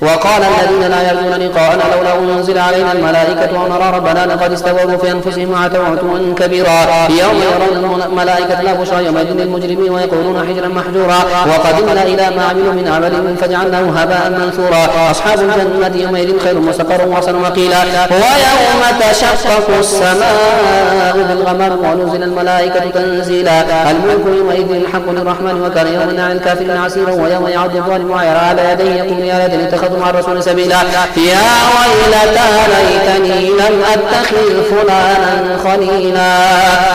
وقال الذين لا يرجون لقاءنا لولا أنزل علينا الملائكة ونرى ربنا لقد استكبروا في أنفسهم وعتوا عتوا كبيرا يوم يرون الملائكة لا بشرى يومئذ للمجرمين ويقولون حجرا محجورا وقدمنا إلى ما عملوا من عمل فجعلناه هباء منثورا أصحاب الجنة يومئذ خير مستقر وأحسن مقيلا ويوم تشقق السماء بالغمام ونزل الملائكة تنزيلا الملك يومئذ الحق للرحمن وكان يوما على الكافرين عسيرا ويوم يعض الظالم على يديه يقول يا ليتني اتخذت مع الرسول سبيلا يا ويلتى ليتني لم أتخذ فلانا خليلا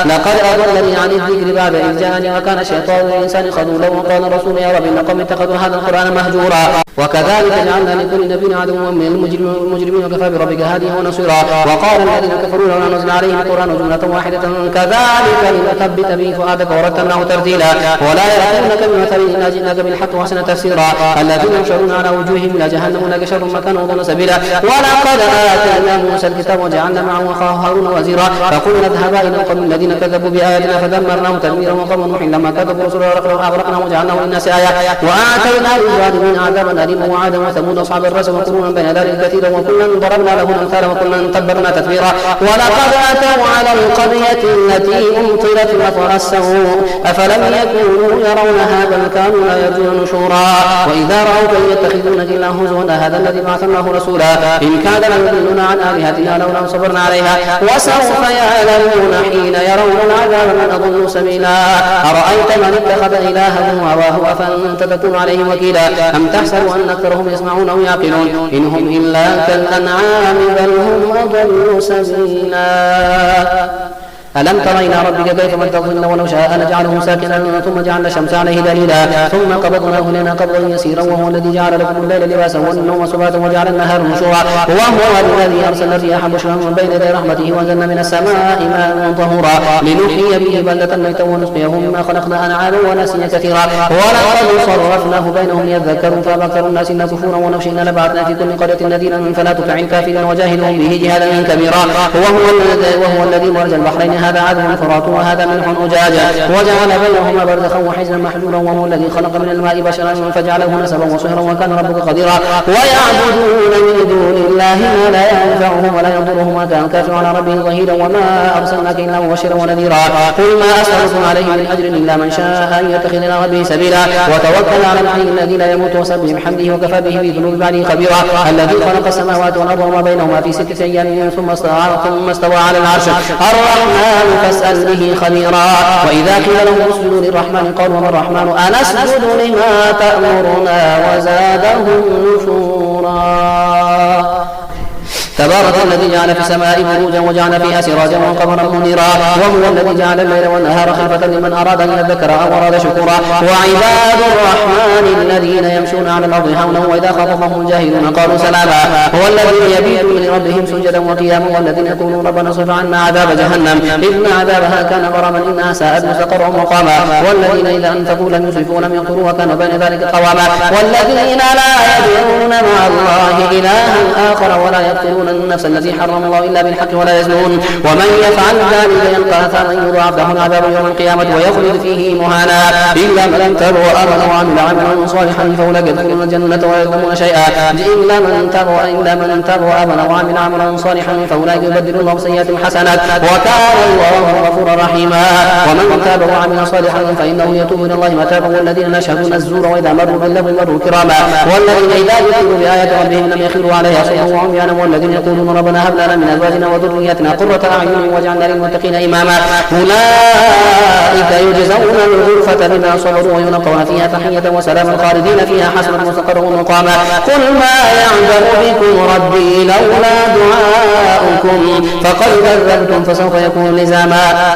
لقد أضلني عن الذكر بعد إذ جاءني وكان الشيطان للإنسان خذولا وقال الرسول يا رب إن قومي اتخذوا هذا القرآن مهجورا وكذلك جعلنا لكل نبي عدوا من المجرمين وكفى بربك هاديا ونصيرا وقال الذين كفروا لولا نزل عليه القرآن جملة واحدة كذلك لنثبت به فؤادك ورتلناه ترتيلا ولا يأتونك بمثل إلا جئناك بالحق وأحسن تفسيرا الذين يحشرون على وجوههم إلى جهنم أولئك شر مكانا وأضل سبيلا ولقد آتينا موسى الكتاب وجعلنا معه أخاه هارون وزيرا فقلنا اذهبا إلى القوم الذين كذبوا بآياتنا فدمرناهم تدميرا وقوم نوح لما كذبوا رسلا أغرقناهم وجعلناهم للناس آية وآتينا للظالمين عذابا أليما وعادا وثمود أصحاب الرس وقرونا بين ذلك كثيرا وكلا ضربنا له الأمثال وكلا تبرنا تتبيرا ولقد أتوا على القرية التي أمطرت مطر السوء أفلم يكونوا يرونها بل كانوا لا يرجون نشورا وإذا رأوك يتخذونك إلا هزوا هذا الذي بعث الله رسولا إن كاد ليضلون عن آلهتنا لولا صبرنا عليها وسوف يعلمون حين يرون العذاب من أضل سبيلا أرأيت من اتخذ إلهه هواه أفأنت تكون عليه وكيلا أم تحسب أن أكثرهم يسمعون أو يعقلون إن هم إلا كالأنعام بل هم أضل سبيلا ألم تر إلى ربك كيف مد الظل ولو شاء لجعله ساكنا ثم جعلنا الشمس عليه دليلا ثم قبضناه إلينا قبضا يسيرا وهو الذي جعل لكم الليل لباسا والنوم سباتا وجعل النهار نشورا وهو الذي أرسل الرياح بشرا من بين يدي رحمته وأنزلنا من السماء ماء طهورا لنحيي به بلدة ميتا ونسقيه مما خلقنا أنعاما وناسيا كثيرا ولقد صرفناه بينهم ليذكروا فأبى أكثر الناس إلا كفورا ولو شئنا لبعثنا في كل قرية نذيرا فلا تطع الكافرين وجاهدهم به جهادا كبيرا وهو الذي مرج البحرين هذا عذب فرات وهذا ملح أجاج وجعل بينهما برزخا وحجرا محجورا وهو الذي خلق من الماء بشرا فجعله نسبا وصهرا وكان ربك قديرا ويعبدون من دون الله ما لا ينفعهم ولا يضرهم وكان الكافر على ربه ظهيرا وما أرسلناك إلا مبشرا ونذيرا قل ما أسألكم عليه من أجر إلا من شاء أن يتخذ إلى ربه سبيلا وتوكل على الحي الذي لا يموت وسبح بحمده وكفى به بذنوب عباده خبيرا الذي خلق السماوات والأرض وما بينهما في 6 أيام ثم استوى على العرش الرحمن فاسأل به خبيرا وإذا قيل لهم اسجدوا للرحمن قالوا وما الرحمن أنسجد لما تأمرنا وزادهم نفورا تبارك الذي جعل في السماء بروجا وجعل فيها سراجا وقمرا منيرا وهو الذي جعل الليل والنهار خلفة لمن أراد أن يذكر أو أراد شكورا وعباد الرحمن الذين يمشون على الأرض هونا وإذا خاطبهم الجاهلون قالوا سلاما هو الذين يبيتون لربهم سجدا وقياما والذين يقولون ربنا اصرف عنا عذاب جهنم إن عذابها كان غراما إنها ساءت مستقرا ومقاما والذين إذا أنفقوا لم يسرفوا ولم يقتروا وكانوا بين ذلك قواما والذين لا يدعون مع الله إلها آخر ولا يقتلون النفس التي حرم الله إلا بالحق ولا يزنون ومن يفعل ذلك يلقى أثاما يضاعف له العذاب يوم القيامة ويخلد فيه مهانا إلا من تاب وآمن وعمل عملا صالحا فأولئك يدخلون الجنة ولا يظلمون شيئا إلا من تاب وآمن وعمل عملا صالحا فأولئك يبدل الله سيئاتهم حسنات وكان الله غفورا رحيما ومن تاب وعمل صالحا فإنه يتوب إلى الله متابا والذين يشهدون الزور وإذا مروا باللغو مروا كراما والذين إذا ذكروا بآيات ربهم لم يخروا عليها صما وعميانا والذين يقولون ربنا هب لنا من أزواجنا وذرياتنا قرة أعين واجعلنا للمتقين إماما أولئك يجزون الغرفة بما صبروا ويلقون فيها تحية وسلاما خالدين فيها حسنة مستقرا ومقاما قل ما يعبأ بكم ربي لولا دعاؤكم فقد كذبتم فسوف يكون لزاما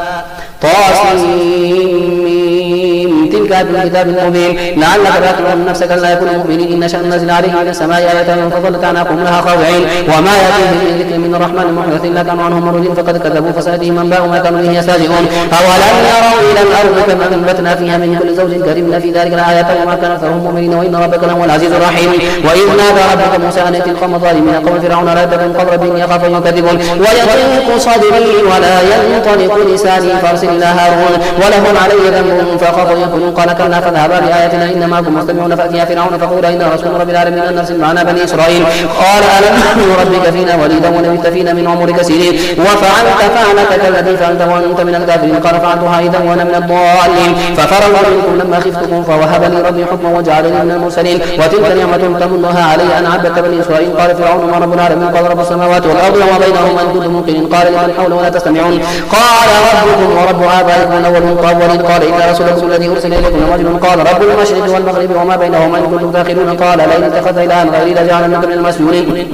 تلك الكتاب المبين لعلك باخع نفسك لا يكون مؤمنين إن شأن نزل عليهم من السماء آية فظلت أعناقهم لها خاضعين وما يأتيهم من ذكر من الرحمن محدث إلا كانوا عنه معرضين فقد كذبوا فسيأتيهم أنباء ما كانوا به يستهزئون أولم يروا إلى الأرض كما أنبتنا فيها من كل زوج كريم في ذلك الآيات وما كان أكثرهم مؤمنين وإن ربك لهو العزيز الرحيم وإذ نادى ربك موسى أن ائت القوم الظالمين قوم فرعون لا يتقون قوم ربهم يخاف يكذبون ويضيق صدري ولا ينطلق لساني فارسل إلى هارون ولهم علي ذنب فأخاف يكونون قال كلا فاذهبا بآياتنا إنا معكم مستمعون فأتيا فرعون فقولا إنا رسول رب العالمين أن أرسل معنا بني إسرائيل قال ألم نربك فينا وليدا ولبثت فينا من عمرك سنين وفعلت فعلتك التي فعلت وأنت من الكافرين قال فعلتها إذا وأنا من الضالين ففررت منكم لما خفتكم فوهب لي ربي حكما وجعلني من المرسلين وتلك نعمة تمنها علي أن عبدت بني إسرائيل قال فرعون ما رب العالمين قال رب السماوات والأرض وما بينهما إن كنتم موقنين قال لمن حوله ولا تستمعون قال ربكم ورب آبائكم الأولين قال إن رسولكم الذي أرسل إليكم لمجنون قال رب المشرق والمغرب وما بينهما إن كنتم تاخرون قال لئن اتخذت إلها غيري لجعلنك من المسجونين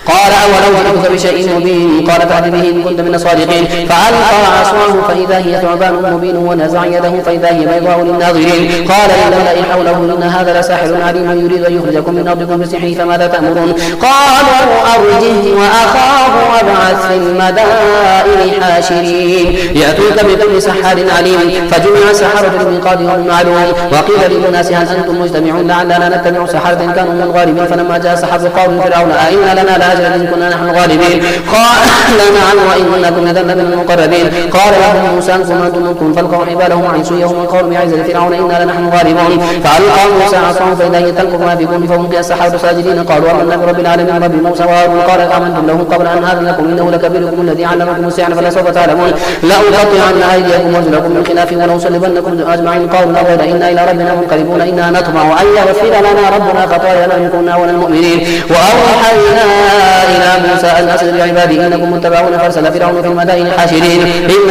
قال أولو جئتك بشيء مبين قال فأت به إن كنت من الصادقين فألقى عصاه فإذا هي ثعبان مبين ونزع يده فإذا هي بيضاء للناظرين قال للملأ حوله إن هذا لساحر عليم يريد أن يخرجكم من أرضكم بسحره فماذا تأمرون قالوا أرجه وأخاه وابعث في المدائن حاشرين يأتوك بكل سحار عليم فجمع السحرة لميقات يوم معلوم وقيل للناس هل أنتم مجتمعون لعلنا نتبع سحرة كانوا من الغالبين فلما جاء السحرة قالوا فرعون أئن لنا لأجرا إن كنا نحن الغالبين قال نعم وإنكم إذا لمن المقربين قال لهم موسى أنتم أنتم فالقوا حبالهم وعصيهم وقالوا بعزة فرعون إنا لنحن الغالبون فألقى موسى عصاه فإذا هي تلقف ما في كون فهم السحرة ساجدين قالوا آمنا برب العالمين رب موسى وهارون قال آمنتم له قبل أن هذا لكم إنه لكبيركم الذي علمكم السحر فلا سوف تعلمون لأقطعن أيديكم وأرجلكم من خلاف ولأصلبنكم أجمعين قالوا لا غير إنا إلى ربنا منقلبون إنا نطمع أن يغفر لنا ربنا خطايانا إن كنا من المؤمنين وأوحينا إلى موسى أن أسر بعبادي إنكم متبعون فارسل فرعون في المدائن حاشرين إن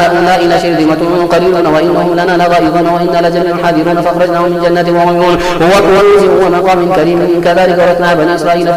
هؤلاء لشرذمة قليلون وإنهم لنا لغائظون وإنا لجميع حاذرون فأخرجناهم من جنة وعيون وكنوز ومقام كريم كذلك ورثناها بني إسرائيل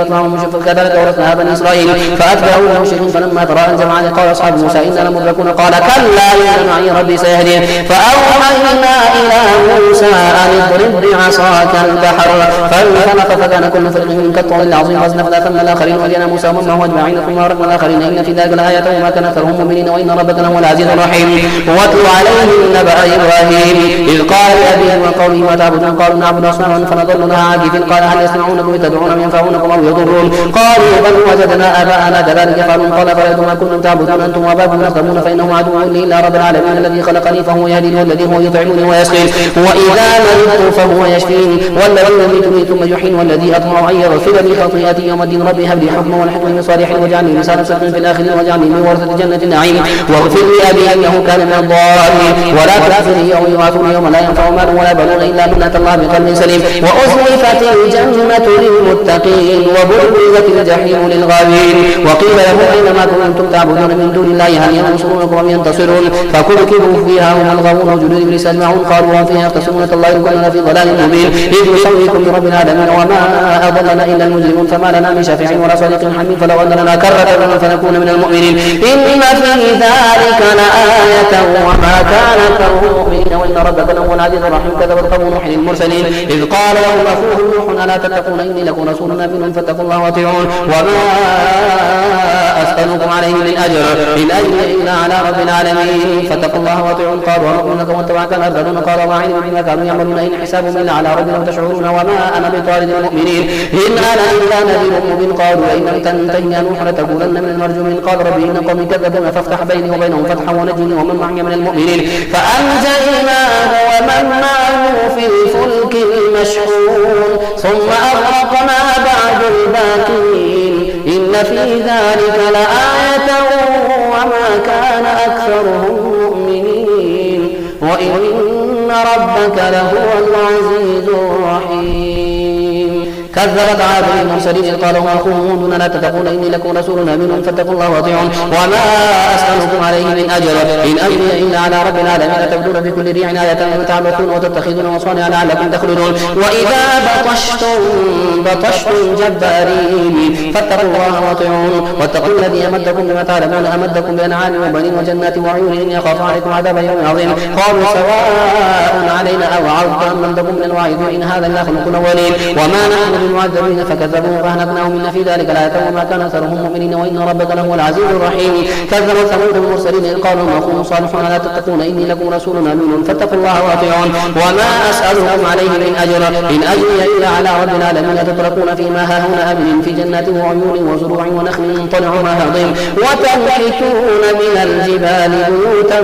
كذلك ورثناها بني إسرائيل فأتبعوا المشركون فلما ترى الجمعان قال أصحاب موسى إنا لمدركون قال كلا إن معي ربي سيهدين فأوحينا إلى موسى أن اضرب بعصاك البحر فانفلق فكان كل فرق كالطول العظيم فازلفنا ثم الآخرين وجئنا موسى ومن معه أجمعين ثم أغرقنا الآخرين إن في ذلك لآية وما كان أكثرهم مؤمنين وإن ربك لهو العزيز الرحيم واتل عليهم نبأ إبراهيم إذ قال لأبيه وقومه ما تعبدون قالوا نعبد أصناما فنظل لها عاكفين قال هل يسمعونكم إذ تدعون ينفعونكم أو يضرون قالوا بل وجدنا آباءنا كذلك يفعلون قال فرأيتم ما كنتم تعبدون أنتم وآباؤكم الأقدمون فإنهم عدو لي إلا رب العالمين الذي خلقني فهو يهديني والذي هو يطعمني ويسقين وإذا مرضت فهو يشفين والذي يميتني ثم يحيين والذي أطمع أن يغفر لي خطيئتي يوم الدين ربي هب لي حكما والحكم من صالحين واجعلني لسان صدق في الآخرين واجعلني من ورثة جنة النعيم واغفر لي أبي إنه كان من الضالين ولا تخزني يوم يبعثون يوم لا ينفع مال ولا بنون إلا من أتى الله بقلب سليم وأزلفت الجنة للمتقين وبرزت الجحيم للغاوين وقيل له أينما كنتم تعبدون من دون الله هل ينصرونكم أم ينتصرون فكبكبوا فيها هم الغاوون وجنود إبليس أجمعون قالوا وهم فيها يختصمون تالله إن كنا في ضلال مبين إذ نسويكم برب العالمين وما أضلنا إلا المجرمون فما لنا من شافع ولا صديق حميم فلو أن لنا كرة فنكون من المؤمنين إن في ذلك لآية وما كان أكثرهم مؤمنين وإن ربك لهو العزيز الرحيم كذبت قوم نوح المرسلين إذ قال لهم أخوهم نوح ألا تتقون إني لكم رسول أمين فاتقوا الله وأطيعون وما أسألكم عليه من أجر إن أجري إلا على رب العالمين فاتقوا الله وأطيعون قالوا ونؤمن لكم واتبعك الأرذلون قال وما علم بما كانوا يعملون إن حسابهم إلا على ربنا تشعرون وما أنا بطارد المؤمنين إن أنا إلا نذير مبين قالوا إن لم تنته يا نوح لتكونن من المرجومين قال ربي إن قومي كذبون فافتح بيني وبينهم فتحا ونجني ومن معي من المؤمنين فأنجيناه ومن معه في الفلك المشحون ثم أغرقنا بعد الباقين إن في ذلك لآية وما كان أكثرهم مؤمنين وإن ربك لهو العزيز الرحيم كذبت عاد المرسلين إذ قال لهم أخوهم هود لا تتقون إني لكم رسول أمين فاتقوا الله وأطيعون وما أسألكم عليه من أجر إن أجري إلا على رب العالمين تبدون بكل ريع آية وتعبثون وتتخذون مصانع لعلكم تخلدون وإذا بطشتم جبارين فاتقوا الله وأطيعون واتقوا الذي أمدكم بما تعلمون أمدكم بأنعام وبنين وجنات وعيون إن يخاف عليكم عذاب يوم عظيم قالوا سواء علينا أوعظت أم لم تكن من الواعظين إن هذا إلا خلق الأولين وما نحن المعذبين فكذبوه فأهلكناهم إن في ذلك لآية وما كان أكثرهم مؤمنين وإن ربك لهو العزيز الرحيم. كذبت ثمود المرسلين إذ قالوا لهم أخوهم صالح ألا تتقون إني لكم رسول أمين فاتقوا الله وأطيعون وما أسألكم عليه من أجر إن أجري إلا على رب العالمين. تتركون فيما هاهنا آمنين في جنات وعيون وزروع ونخل طلعها هضيم وتنحتون من الجبال بيوتا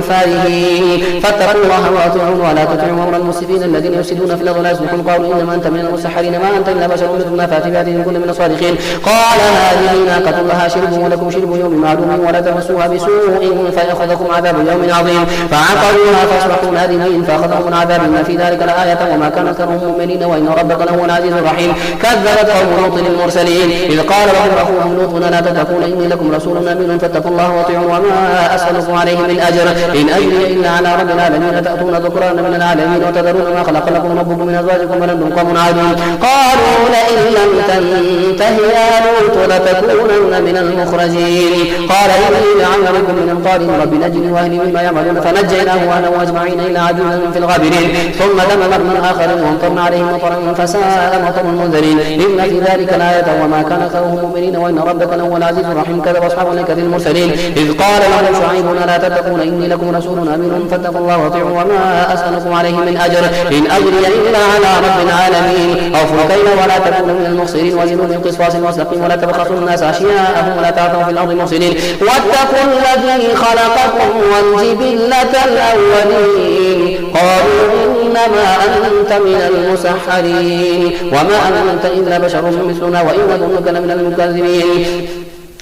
فارهين فاتقوا الله وأطيعون ولا تطيعوا أمر المسرفين الذين يفسدون في الأرض لا يصلحون. قالوا إنما أنت من المسحرين ما أنت إلا بشر مثلنا فأت بآية كل من الصادقين. قال هذه ناقة لها شرب ولكم شرب يوم معلوم ولا تمسوها بسوء فيأخذكم عذاب يوم عظيم. فعقروها فأصبحوا نادمين فأخذهم العذاب إن في ذلك لآية وما كان أكثرهم مؤمنين وإن ربك لهو العزيز الرحيم. كذبت قوم لوط المرسلين إذ قال لهم أخوهم لوط لا تتقون إني لكم رسول أمين فاتقوا الله وأطيعون وما أسألكم عليه من أجر إن أجري إلا على رب العالمين. تأتون ذكران من العالمين وتذرون ما خلق لكم ربكم من أزواجكم بل أنتم قوم عادون. قالوا لئن لم تنته يا لوط لتكونن من المخرجين. قال إني لعملكم من القالين رب نجني وأهلي مما يعملون فنجيناه وأهله أجمعين إلا عجوزا في الغابرين. ثم دمرنا آخرين وامطرنا عليهم مطرا فساء مطر المنذرين. إن في ذلك لآية وما كان أكثرهم مؤمنين وإن ربك لهو العزيز الرحيم. كذب أصحاب الأيكة المرسلين إذ قال لهم شعيب لا تتقون إني لكم رسول أمين فاتقوا الله وأطيعون وما أسألكم عليه من أجر إن أجري إلا على رب العالمين. أوفوا الكيل ولا تكونوا من المخسرين وزنوا بالقسطاس المستقيم ولا تبخسوا الناس أشياءهم ولا تعثوا في الأرض مفسدين واتقوا الذي خلقكم والجبلة الأولين. قالوا إنما أنت من المسحرين وما أنت إلا بشر مثلنا وإن نظنك لمن المكذبين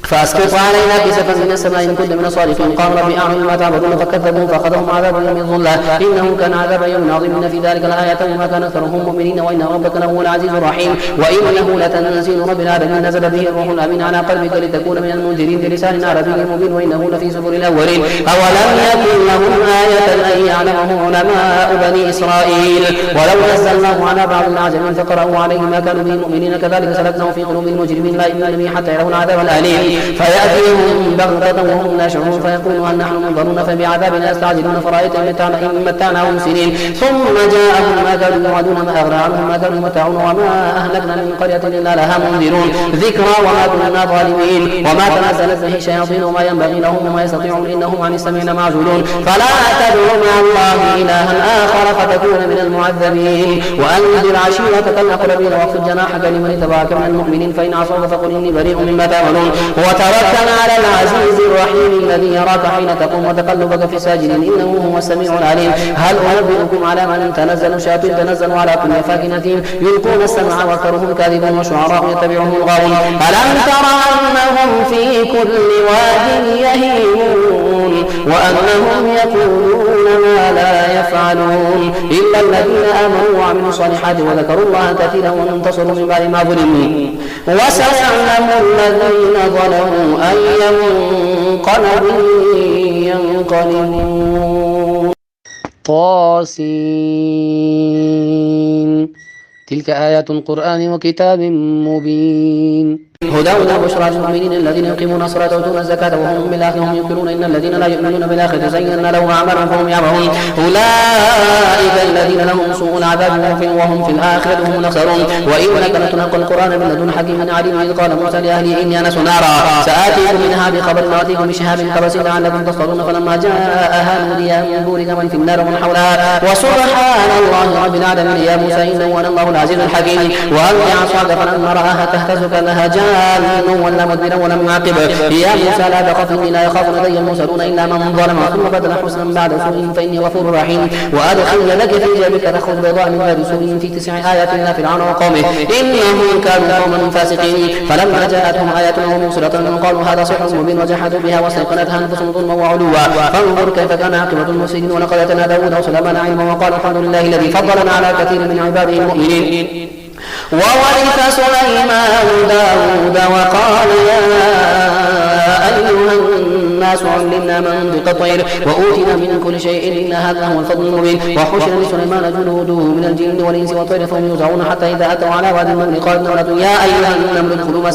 فأسقط علينا كسفا من السماء إن كنت من الصادقين. قال ربي أعلم ما تعبدون فكذبوا فأخذهم عذاب يوم الظلة إنه كان عذاب يوم عظيم. إن في ذلك لآية وما كان أكثرهم مؤمنين وإن ربك لهو العزيز الرحيم. وإنه لتنزيل رب العالمين نزل به الروح الأمين على قلبك لتكون من المنذرين بلسان عربي مبين وإنه لفي زبر الأولين. أولم يكن لهم آية أن يعلمه علماء بني إسرائيل ولو نزلناه على بعض الأعجمين فقرأوا عليه ما كانوا به مؤمنين كذلك سلكناه في قلوب المجرمين لا يؤمنون به حتى يرون العذاب الأليم فيأتيهم بغتة وهم لا يشعرون فيقولوا هل نحن منظرون فبعذابنا يستعجلون فرأيت إن متعناهم سنين ثم جاءهم ما كانوا يوعدون ما أغنى عنهم ما كانوا يمتعون وما أهلكنا من قرية إلا لها منذرون ذكرى وما كنا ظالمين وما تنزلت به الشياطين وما ينبغي لهم وما يستطيعون إنهم عن السمع معزولون. فلا تدعوا مع الله إلها آخر فتكون من المعذبين وأنذر عشيرتك الأقربين واخفض جناحك لمن اتبعك من المؤمنين فإن عصوك فقل إني بريء مما تعملون. وتوكل على العزيز الرحيم الذي يراك حين تقوم وتقلبك في الساجدين إنه هو السميع العليم. هل أنبئكم على من تنزل الشياطين تنزل على كل أفاك أثيم يلقون السمع وأكثرهم كاذبون وشعراء يتبعهم الغاوون. ألم تر أنهم في كل واد يهيمون وأنهم يقولون ما لا يفعلون إلا الذين آمنوا وعملوا الصالحات وذكروا الله كثيرا وانتصروا من بعد ما ظلموا وسيعلم الذين ظلموا أي منقلب ينقلبون. طاسين تلك آيات القرآن وكتاب مبين هدى وبشرى للمؤمنين الذين يقيمون الصلاة ويؤتون الزكاة وهم بالآخرة هم يوقنون إن الذين لا يؤمنون بالآخرة زينا لهم أعمالهم فهم يعمهون أولئك الذين لهم سوء العذاب وهم في الآخرة هم الأخسرون. وإنك لتلقى القرآن من لدن حكيم عليم إذ قال موسى لأهله إني آنست نارا سآتيكم منها بخبر وآتيكم بشهاب قبس لعلكم تصطلون فلما جاءها نودي أن بورك من في النار ومن حولها وسبحان الله رب العالمين يا موسى إنه أنا الله العزيز الحكيم. وألق عصاك فلما رآها تهتز كأنها جان ولا مدبرا ولم يعقب يا موسى لا تخف إني لا يخاف لدي المرسلون إلا من ظلم ثم بدل حسنا بعد سوء فإني غفور رحيم. وأدخل يدك في جيبك تخرج بيضاء من غير سوء في 9 آيات إلى فرعون وقومه إنهم كانوا قوما فاسقين. فلما جاءتهم آياتنا مبصرة قالوا هذا سحر مبين وجحدوا بها واستيقنتها أنفسهم ظلما وعلوا فانظر كيف كان عاقبة المفسدين. ولقد آتينا داود وسليمان علما وقال الحمد لله الذي فضلنا على كثير من عباده المؤمنين. وورث سليمان داود وقال يا أيها الناس علمنا منطق الطير وأوتينا من كل شيء إن هذا هو الفضل المبين. وحشر لسليمان جنوده من الجن والإنس والطير فهم يوزعون حتى إذا أتوا على وادي النمل قالت نملة يا أيها النمل ادخلوا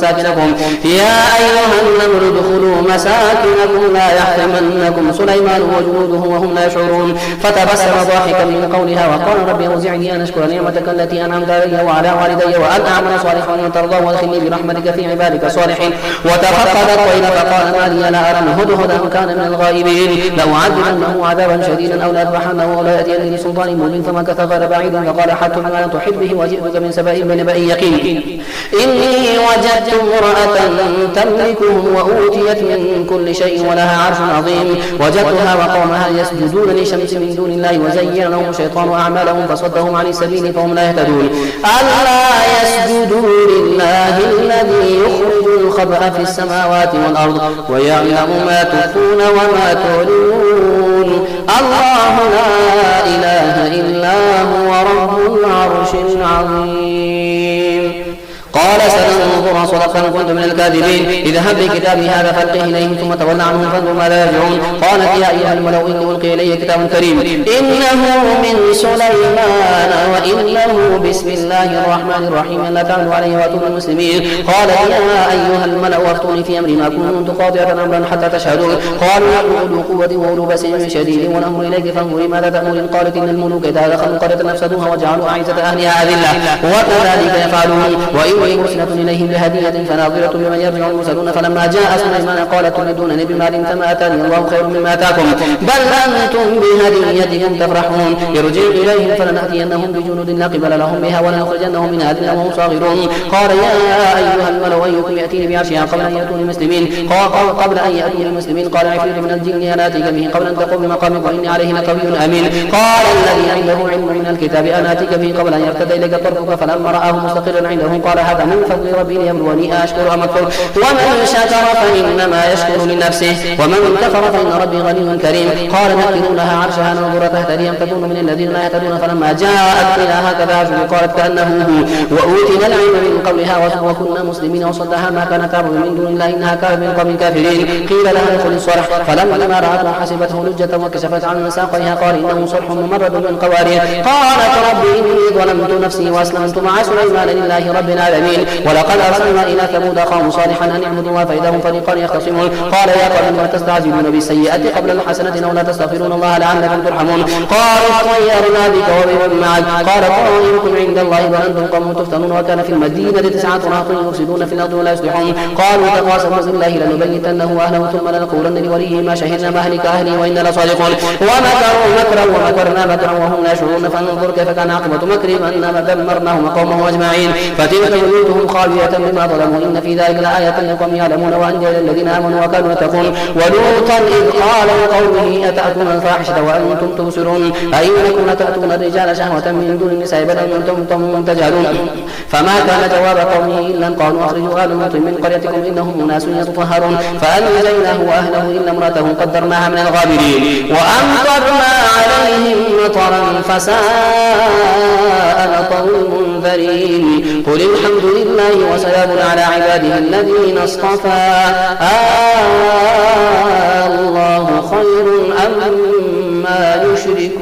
مساكنكم لا يحطمنكم سليمان وجنوده وهم لا يشعرون. فتبسم ضاحكا من قولها وقال ربي أوزعني أن أشكر نعمتك التي أنعمت علي وعلى والدي وأن أعمل صالحا ترضاه وادخلني برحمتك في عبادك الصالحين. وتفقد الطير فقال ما لي لا أرى الهدهد أم كان من الغائبين لأعذبنه عذابا شديدا أو لأذبحنه أو ليأتيني بسلطان مبين فمكث غير بعيد فقال حتى ما تحب به وجئتك من سبأ بنبأ يقين إني وجدت امرأة تملكهم وأوتيت من كل شيء ولها عرش عظيم وجدتها وقومها يسجدون لشمس من دون الله وزين لهم الشيطان أعمالهم فصدهم عن السبيل فهم لا يهتدون. ألا يسجدوا لله الذي يخرج الخبأ في السماوات والأرض ويعلم ما تخفون وما تعلنون الله لا إله إلا هو رب العرش العظيم. قال سننظر صدقا كنت من الكاذبين اذهب بكتابي هذا فالقه اليهم ثم تولى عنهم فانظر ماذا يرجعون. قالت يا ايها الملأ اني القي الي كتاب كريم انه من سليمان وانه بسم الله الرحمن الرحيم لا تعلوا علي واتوني المسلمين. قال يا ايها الملأ افتوني في امري ما كنت قاطعة امرا حتى تشهدون. قالوا نحن اولو قوة واولو بأس شديد والامر اليك فانظري ماذا تأمرين. قالت ان الملوك اذا دخلوا قرية نفسدوها وجعلوا اعزة اهلها اذلة وكذلك يفعلون. وإني مرسلة إليهم بهدية فناظرة بمن يرجع المرسلون. فلما جاء سليمان قال تمدونني بمال فما آتاني الله خير مما آتاكم بل أنتم بهديتهم تفرحون. ارجع إليهم فلنأتينهم بجنود لا قبل لهم بها ولنخرجنهم من أذلة وهم صاغرون. قال يا أيها الملأ أيكم يأتيني بعرشها قبل أن يأتوني مسلمين. قال عفريت من الجن أنا آتيك به قبل أن تقوم بمقامك وإني عليه لقوي أمين. قال الذي عنده علم من الكتاب أنا آتيك به قبل أن يرتد إليك طرفك فلما رآه مستقرا عنده قال هذا من فضل ربي ليبلوني أشكر أم أكفر. ومن شكر فإنما يشكر لنفسه ومن كفر فإن ربي غني كريم. قال نكروا لها عرشها ننظر تهتدي أم تكون من الذين لا يهتدون. فلما جاءت إلى هكذا عرشه قالت كأنه هو وأوتينا العلم من قبلها وكنا مسلمين وصدها ما كانت تعبد من دون الله إنها كانت من قوم كافرين. قيل لها ادخلي الصرح فلما رأته حسبته لجة وكشفت عن ساقيها قال إنه صرح ممرد من قوارير. قالت ربي إني ظلمت نفسي وأسلمت مع سليمان لله رب العالمين. ولقد أرسلنا إلى ثمود أخاهم صالحا أن اعبدوا الله فإذا هم فريقان يختصمون. قال يا قوم لم تستعجلون بالسيئة قبل الحسنة أو لا تستغفرون الله لعلكم ترحمون. قالوا طيرنا بك وبمن معك قال طائركم عند الله بل أنتم قوم تفتنون. وكان في المدينة 9 رهط يفسدون في الأرض ولا يصلحون. قالوا تقاسموا بالله لنبيتنه وأهله ثم لنقولن لوليه ما شهدنا مهلك أهله وإنا لصادقون. ومكروا مكرا ومكرنا مكرا وهم لا يشعرون. فانظر كيف كان عاقبة مكرهم أنما دمرناهم وقومهم أجمعين. فتلك بيوتهم خاوية بما ظلموا إن في ذلك لآية لقوم يعلمون وأنجينا الذين آمنوا وكانوا يتقون. ولوطا إذ قال لقومه أتأتون الفاحشة وأنتم تبصرون أئنكم لتأتون الرجال شهوة من دون النساء بل أنتم تجهلون. فما كان جواب قومه إلا أن قالوا أخرجوا آل لوط من قريتكم إنهم أناس يتطهرون. فأنجيناه وأهله إلا امرأته قدرناها من الغابرين. وأمطرنا عليهم مطرا فساء مطر المنذرين. قل الحمد لله وسلام على عباده الذين اصطفى الله خير أما يشركون.